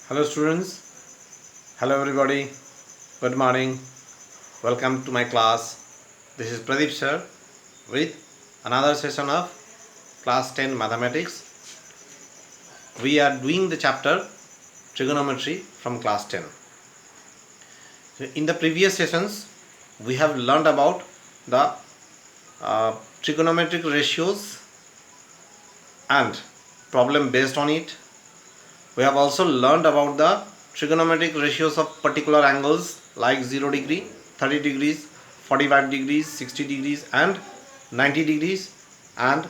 Hello students, hello everybody, good morning, welcome to my class. This is Pradeep sir with another session of class 10 mathematics. We are doing the chapter trigonometry from class 10. In the previous sessions, we have learned about the trigonometric ratios and problem based on it. We have also learned about the trigonometric ratios of particular angles like 0 degree, 30 degrees, 45 degrees, 60 degrees and 90 degrees, and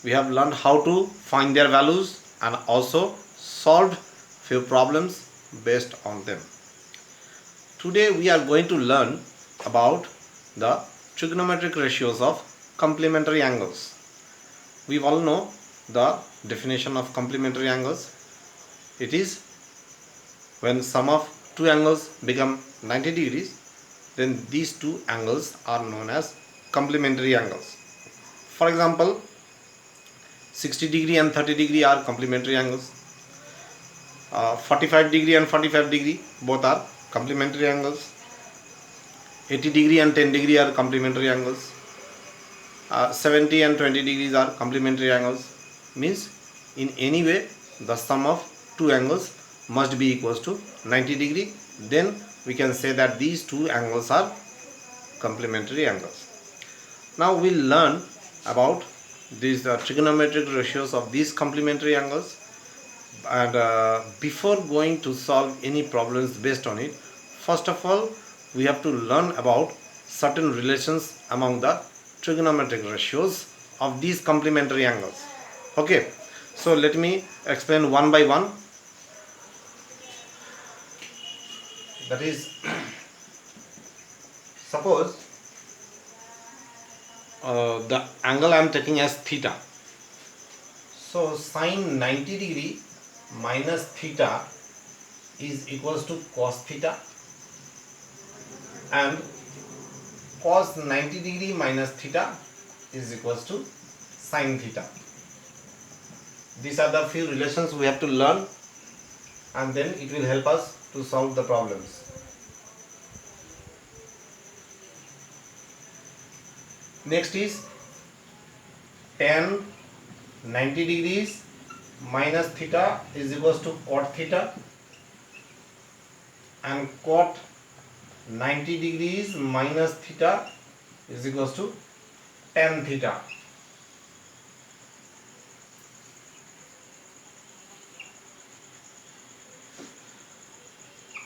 we have learned how to find their values and also solved few problems based on them. Today we are going to learn about the trigonometric ratios of complementary angles. We all know the definition of complementary angles. It is when sum of two angles become 90 degrees, then these two angles are known as complementary angles. For example, 60 degree and 30 degree are complementary angles. 45 degree and 45 degree both are complementary angles. 80 degree and 10 degree are complementary angles. 70 and 20 degrees are complementary angles. Means in any way the sum of two angles must be equals to 90 degree, then we can say that these two angles are complementary angles. Now we'll learn about these trigonometric ratios of these complementary angles, and before going to solve any problems based on it, first of all we have to learn about certain relations among the trigonometric ratios of these complementary angles. Okay, so let me explain one by one. That is, suppose the angle I am taking as theta. So sine 90 degree minus theta is equals to cos theta, and cos 90 degree minus theta is equals to sine theta. These are the few relations we have to learn, and then it will help us to solve the problems. Next is tan 90 degrees minus theta is equals to cot theta, and cot 90 degrees minus theta is equals to tan theta.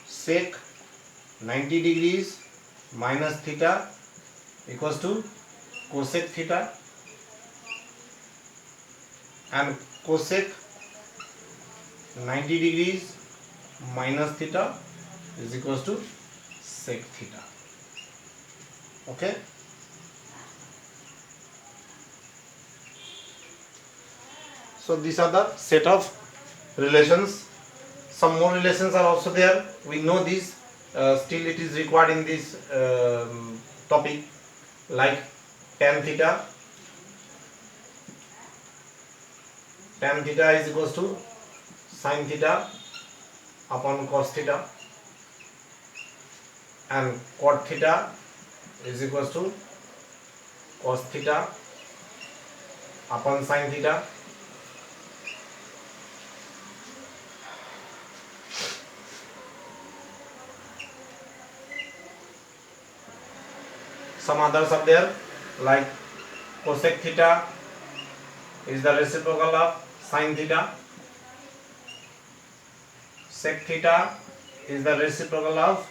Sec 90 degrees minus theta equals to cosec theta, and cosec 90 degrees minus theta is equals to sec theta. Okay. So these are the set of relations. Some more relations are also there. We know these. Still it is required in this topic, like tan theta. Tan theta is equals to sin theta upon cos theta, and cot theta is equals to cos theta upon sin theta. Some others are there, like cosec theta is the reciprocal of sin theta, sec theta is the reciprocal of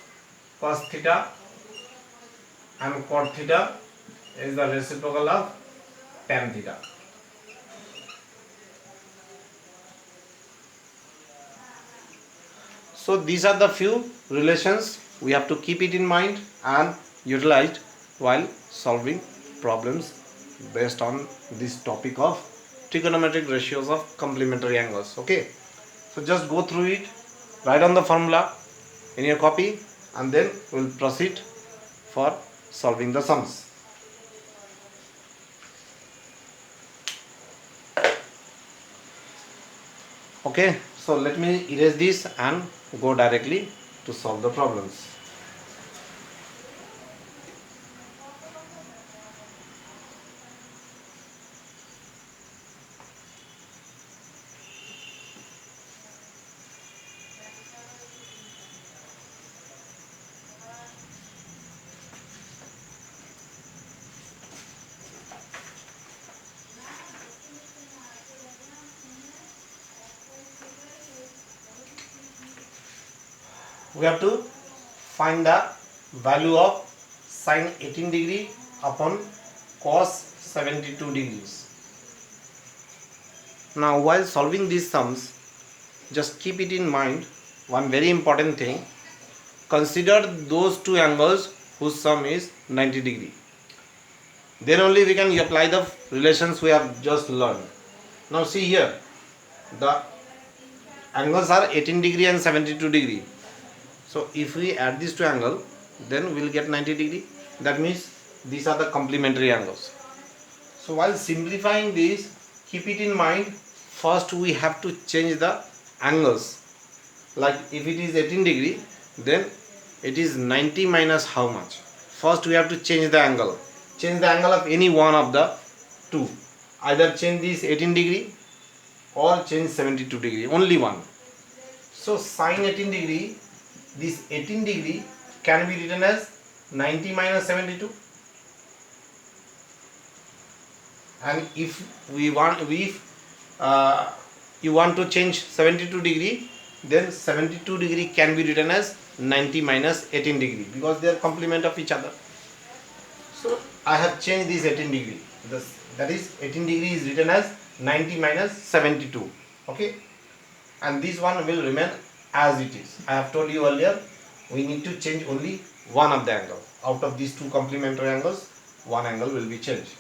cos theta, and cot theta is the reciprocal of tan theta. So these are the few relations we have to keep it in mind and utilize while solving problems based on this topic of trigonometric ratios of complementary angles. Okay, so just go through it, write on the formula in your copy, and then we'll proceed for solving the sums. Okay, So let me erase this and go directly to solve the problems. We have to find the value of sine 18 degree upon cos 72 degrees. Now while solving these sums, just keep it in mind one very important thing. Consider those two angles whose sum is 90 degree. Then only we can apply the relations we have just learned. Now see here, the angles are 18 degree and 72 degree. So if we add these two angles, then we will get 90 degree. That means these are the complementary angles. So while simplifying this, keep it in mind, first we have to change the angles. Like if it is 18 degree, then it is 90 minus how much? First we have to change the angle. Change the angle of any one of the two. Either change this 18 degree or change 72 degree, only one. So sine 18 degree, this 18 degree can be written as 90 minus 72. And if you want to change 72 degree, then 72 degree can be written as 90 minus 18 degree, because they are complement of each other. So I have changed this 18 degree. That is 18 degree is written as 90 minus 72. Okay, and this one will remain as it is. I have told you earlier, we need to change only one of the angle. Out of these two complementary angles, one angle will be changed.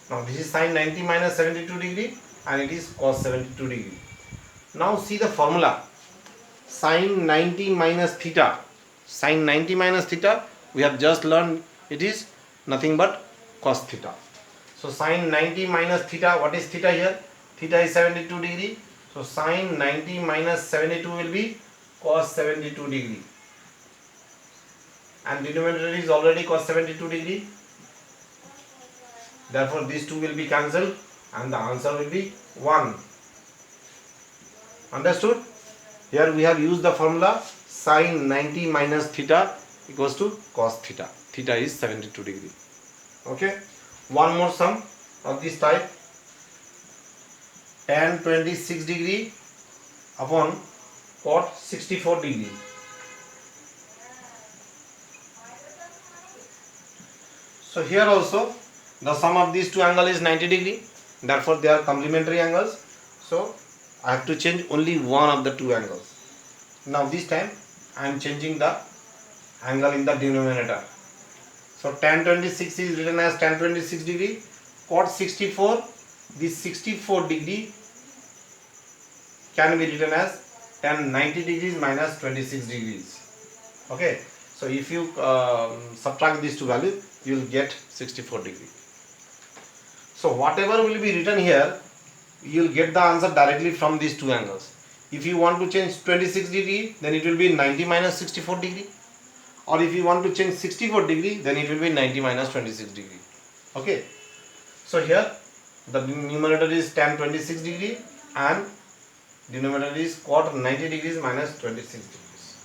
Now this is sine 90 minus 72 degree and it is cos 72 degree. Now see the formula. Sine 90 minus theta. Sine 90 minus theta, we have just learned, it is nothing but cos theta. So sine 90 minus theta, what is theta here? Theta is 72 degree. So sine 90 minus 72 will be cos 72 degree. And denominator is already cos 72 degree. Therefore these two will be cancelled and the answer will be 1. Understood? Here we have used the formula sine 90 minus theta equals to cos theta. Theta is 72 degree. Okay. One more sum of this type. Tan 26 degree upon cot 64 degree. So here also the sum of these two angles is 90 degree. Therefore they are complementary angles. So I have to change only one of the two angles. Now this time I am changing the angle in the denominator. So tan 26 is written as tan 26 degree. Cot 64, this 64 degree can be written as tan 90 degrees minus 26 degrees. Okay. So if you subtract these two values, you will get 64 degree. So whatever will be written here, you will get the answer directly from these two angles. If you want to change 26 degree, then it will be 90 minus 64 degree. Or if you want to change 64 degree, then it will be 90 minus 26 degree. Okay. So here the numerator is tan 26 degree and denominator is cot 90 degrees minus 26 degrees.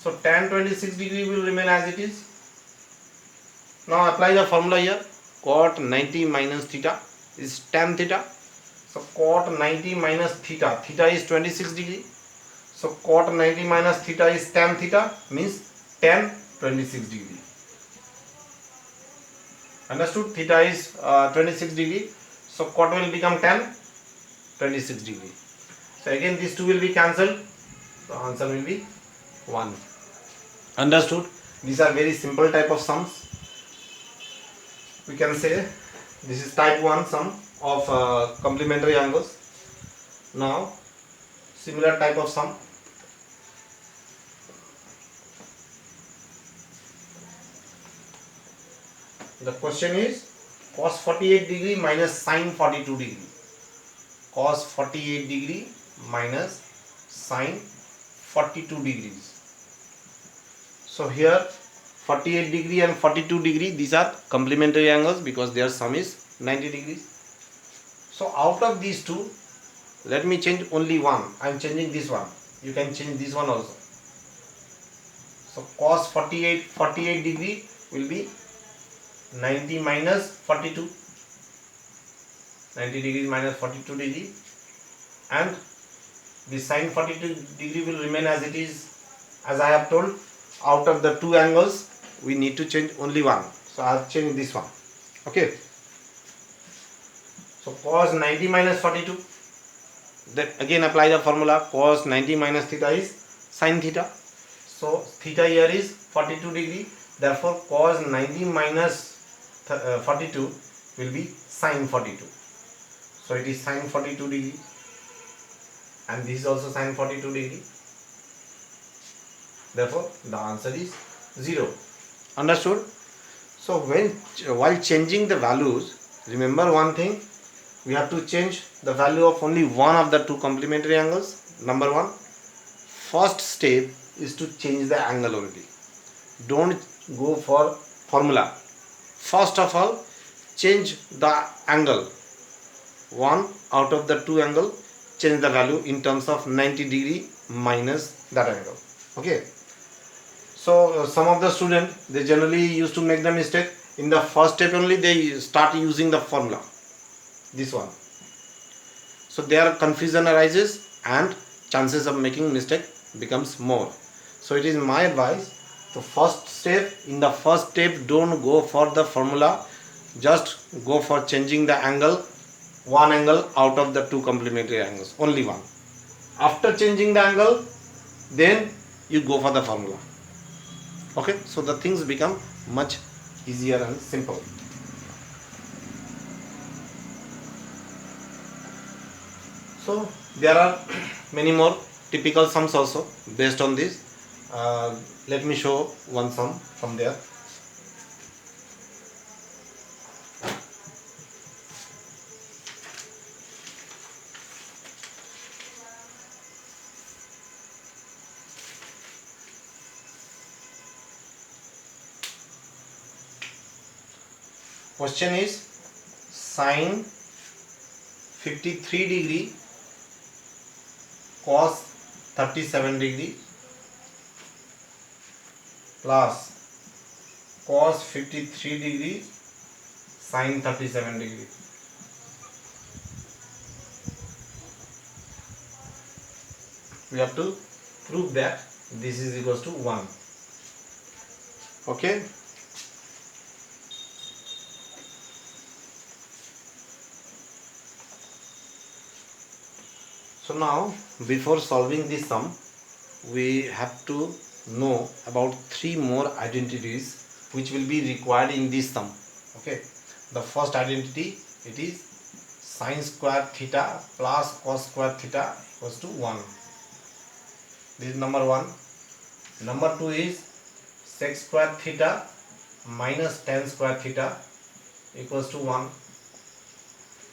So tan 26 degree will remain as it is. Now apply the formula here. Cot 90 minus theta is tan theta. So cot 90 minus theta. Theta is 26 degree. So cot 90 minus theta is tan theta, means tan 26 degree. Understood? Theta is 26 degree. So cot will become tan 26 degree. So again these two will be cancelled. The answer will be 1. Understood? These are very simple type of sums. We can say this is type 1 sum of complementary angles. Now similar type of sum. The question is cos 48 degree minus sin 42 degree. Cos 48 degree minus sine 42 degrees. So here 48 degree and 42 degree, these are complementary angles because their sum is 90 degrees. So out of these two, let me change only one. I am changing this one. You can change this one also. So cos 48 degree will be 90 minus 42. 90 degrees minus 42 degree, and the sine 42 degree will remain as it is. As I have told, out of the two angles we need to change only one, so I have changed this one. Okay, so cos 90 minus 42, then again apply the formula. Cos 90 minus theta is sin theta, so theta here is 42 degree, therefore cos 90 minus 42 will be sin 42. So it is sin 42 degree, and this is also sin 42 degree. Therefore the answer is 0. Understood? So while changing the values, remember one thing, we have to change the value of only one of the two complementary angles. Number one, first step is to change the angle only. Don't go for formula. First of all, change the angle. One out of the two angle, change the value in terms of 90 degree minus that angle. Okay, so some of the students, they generally used to make the mistake in the first step only. They start using the formula, this one, so their confusion arises and chances of making mistake becomes more. So it is my advice, the first step, in the first step don't go for the formula, just go for changing the angle, one angle out of the two complementary angles, only one. After changing the angle, then you go for the formula. Okay, so the things become much easier and simple. So there are many more typical sums also based on this. Let me show one sum from there. Question is sine 53 degree cos 37 degree plus cos 53 degree sin 37 degree. We have to prove that this is equals to 1. Okay. So now, before solving this sum, we have to know about 3 more identities which will be required in this sum. Okay, the first identity, it is sin square theta plus cos square theta equals to 1. This is number 1. Number 2 is sec square theta minus tan square theta equals to 1.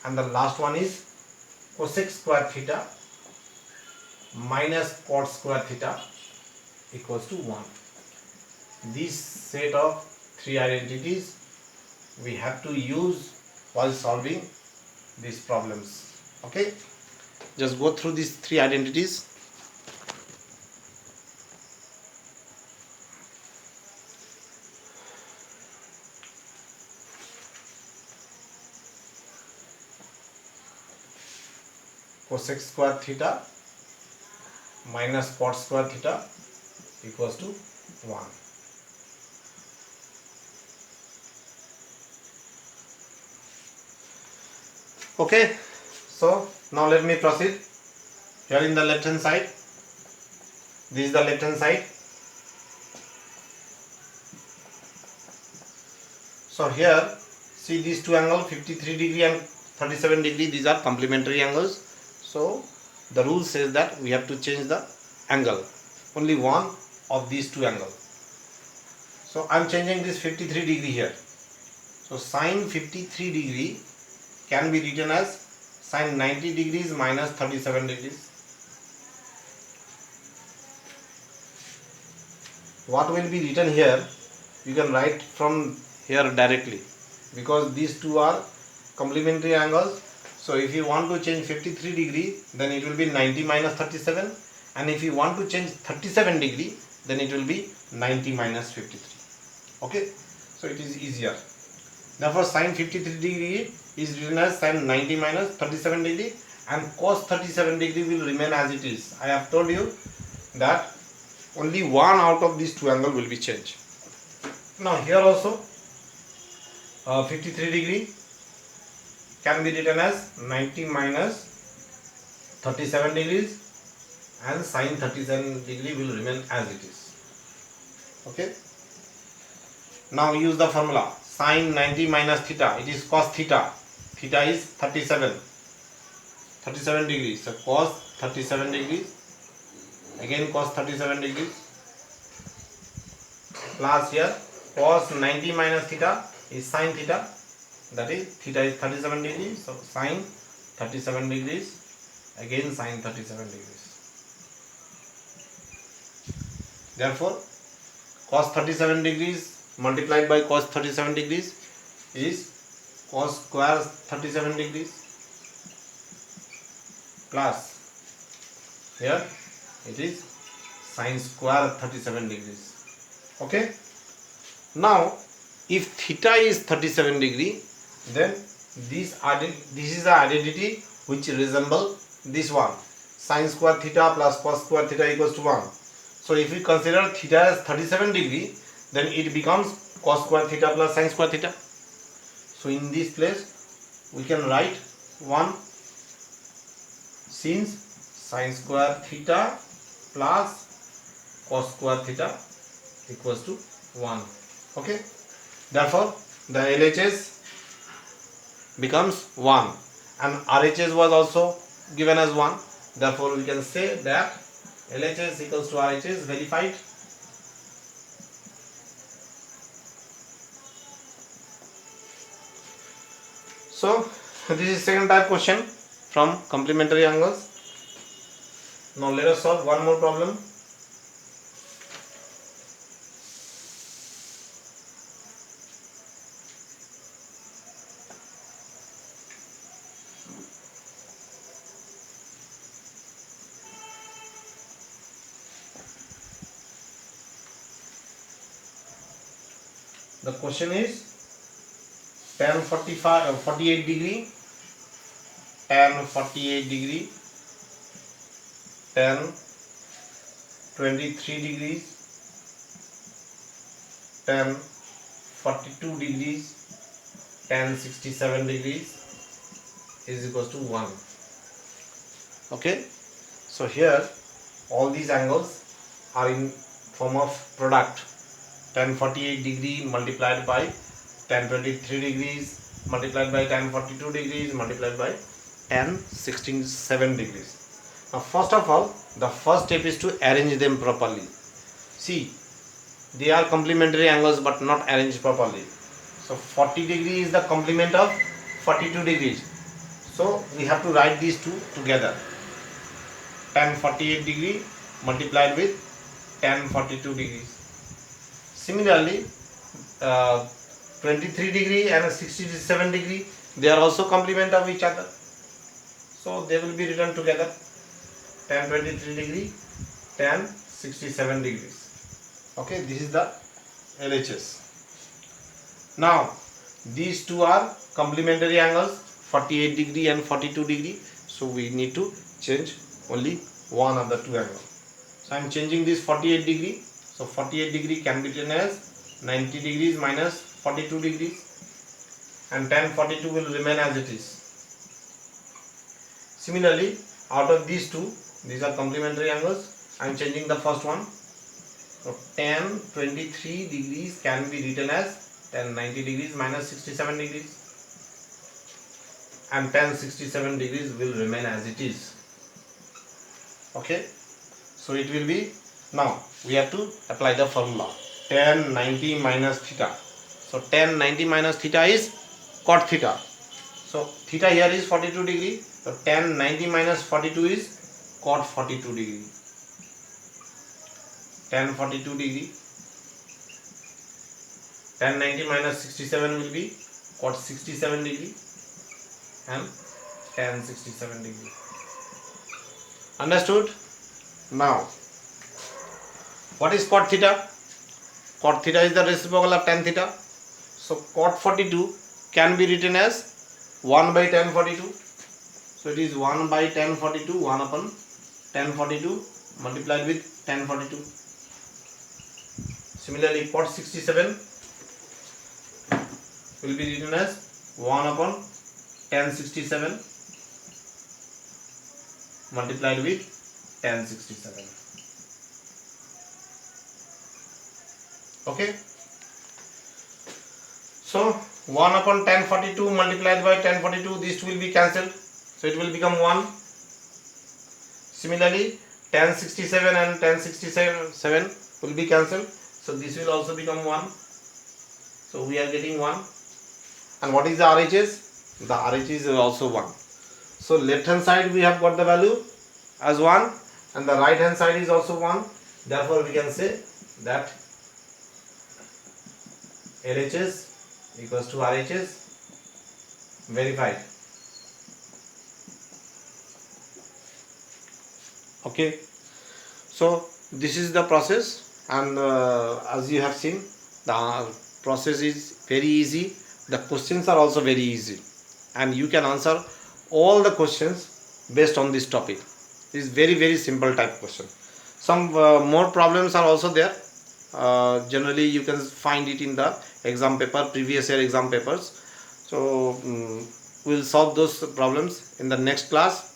And the last one is cosec square theta minus cot square theta equals to 1. This set of 3 identities we have to use while solving these problems. Okay, just go through these 3 identities. Cosec square theta minus cot square theta equals to 1. Okay, so now let me proceed. Here in the left hand side, this is the left hand side. So here, see these two angles, 53 degree and 37 degree, these are complementary angles. So the rule says that we have to change the angle, only one of these two angles. So I am changing this 53 degree here. So sin 53 degree can be written as sin 90 degrees minus 37 degrees. what will be written here, you can write from here directly, because these two are complementary angles. So if you want to change 53 degree, then it will be 90 minus 37, and if you want to change 37 degree, then it will be 90 minus 53. Okay, so it is easier. Therefore sin 53 degree is written as sin 90 minus 37 degree, and cos 37 degree will remain as it is. I have told you that only one out of these two angles will be changed. Now here also 53 degree can be written as 90 minus 37 degrees, and sin 37 degree will remain as it is. Okay. Now use the formula sin 90 minus theta, it is cos theta. Theta is 37 degrees. So cos 37 degrees, again cos 37 degrees, plus here cos 90 minus theta is sin theta, that is theta is 37 degrees, so sin 37 degrees, again sin 37 degrees. Therefore cos 37 degrees multiplied by cos 37 degrees is cos square 37 degrees, plus here it is sin square 37 degrees. Okay. Now if theta is 37 degree, then this is the identity which resemble this one, sin square theta plus cos square theta equals to 1. So if we consider theta as 37 degree, then it becomes cos square theta plus sin square theta. So in this place we can write 1, since sin square theta plus cos square theta equals to 1. Okay. Therefore the LHS becomes 1, and RHS was also given as 1. Therefore we can say that LHS equals to RHS, verified. So this is second type question from complementary angles. Now let us solve one more problem. The question is tan 48 degree, tan 48 degree, tan 23 degrees, tan 42 degrees, tan 67 degrees is equals to 1. Okay. So here all these angles are in form of product. Tan 48 degree multiplied by tan 23 degrees multiplied by tan 42 degrees multiplied by tan 67 degrees. Now first of all, the first step is to arrange them properly. See, they are complementary angles but not arranged properly. So 40 degree is the complement of 42 degrees. So we have to write these two together. Tan 48 degree multiplied with tan 42 degrees. Similarly, 23 degree and 67 degree, they are also complement of each other. So they will be written together. Tan 23 degree, tan 67 degrees. Okay, this is the LHS. Now these two are complementary angles, 48 degree and 42 degree. So we need to change only one of the two angles. So I am changing this 48 degree. So 48 degree can be written as 90 degrees minus 42 degrees, and tan 42 will remain as it is. Similarly, out of these two, these are complementary angles, I am changing the first one. So tan 23 degrees can be written as tan 90 degrees minus 67 degrees, and tan 67 degrees will remain as it is. Okay, so it will be, now we have to apply the formula tan 90 minus theta. So tan 90 minus theta is cot theta. So theta here is 42 degree. So tan 90 minus 42 is cot 42 degree. Tan 42 degree tan 90 minus 67 will be cot 67 degree and tan 67 degree. Understood? Now, what is cot theta? Cot theta is the reciprocal of tan theta. So cot 42 can be written as 1 by tan 42. So it is 1 by tan 42, 1 upon tan 42 multiplied with tan 42. Similarly, cot 67 will be written as 1 upon tan 67 multiplied with tan 67. Okay. So 1 upon tan 42 multiplied by tan 42, these two will be cancelled. So it will become 1. Similarly, tan 67 and tan 67 will be cancelled. So this will also become 1. So we are getting 1. And what is the RHS? The RHS is also 1. So left hand side we have got the value as 1 and the right hand side is also 1. Therefore we can say that LHS equals to RHS. Verified. Okay. So this is the process, and as you have seen, the process is very easy. The questions are also very easy, and you can answer all the questions based on this topic. It is very simple type question. Some more problems are also there. Generally you can find it in the exam paper, previous year exam papers. So we'll solve those problems in the next class.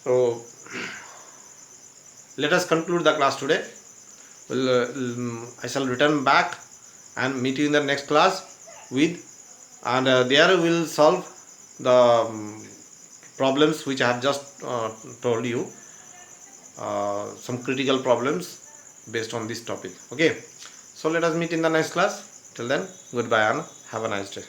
So let us conclude the class today. I shall return back and meet you in the next class with, and there we will solve the problems which I have just told you, some critical problems based on this topic. Okay, so let us meet in the next class. Till then, goodbye and have a nice day.